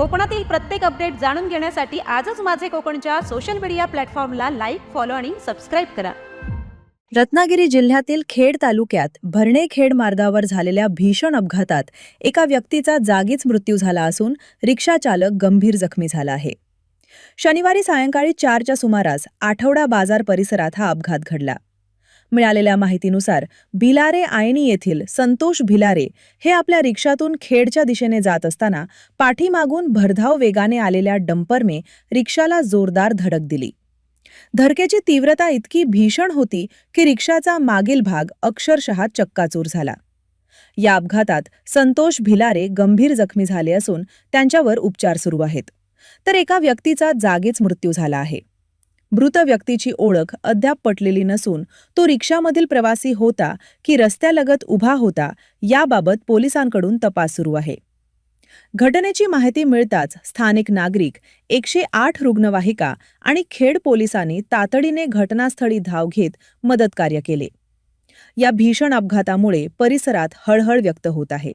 कोकणातील प्रत्येक अपडेट जाणून घेण्यासाठी आजच माझे कोकणच्या सोशल मीडिया प्लॅटफॉर्मला लाईक, फॉलो आणि सबस्क्राईब करा. रत्नागिरी जिल्ह्यातील खेड तालुक्यात भरणेखेड मार्गावर झालेल्या भीषण अपघातात एका व्यक्तीचा जागीच मृत्यू झाला असून रिक्षा चालक गंभीर जखमी झाला आहे. शनिवारी सायंकाळी 4च्या सुमारास आठवडा बाजार परिसरात हा अपघात घडला. मिळालेल्या माहितीनुसार भिलारे आयणी येथील संतोष भिलारे हे आपल्या रिक्षातून खेडच्या दिशेने जात असताना पाठीमागून भरधाव वेगाने आलेल्या डंपरने रिक्षाला जोरदार धडक दिली. धडकेची तीव्रता इतकी भीषण होती की रिक्षाचा मागील भाग अक्षरशः चक्काचूर झाला. या अपघातात संतोष भिलारे गंभीर जखमी झाले असून त्यांच्यावर उपचार सुरू आहेत, तर एका व्यक्तीचा जागीच मृत्यू झाला आहे. मृत व्यक्तीची ओळख अद्याप पटलेली नसून तो रिक्षामधील प्रवासी होता की रस्त्यालगत उभा होता याबाबत पोलिसांकडून तपास सुरू आहे. घटनेची माहिती मिळताच स्थानिक नागरिक, 108 रुग्णवाहिका आणि खेड पोलिसांनी तातडीने घटनास्थळी धाव घेत मदतकार्य केले. या भीषण अपघातामुळे परिसरात हळहळ व्यक्त होत आहे.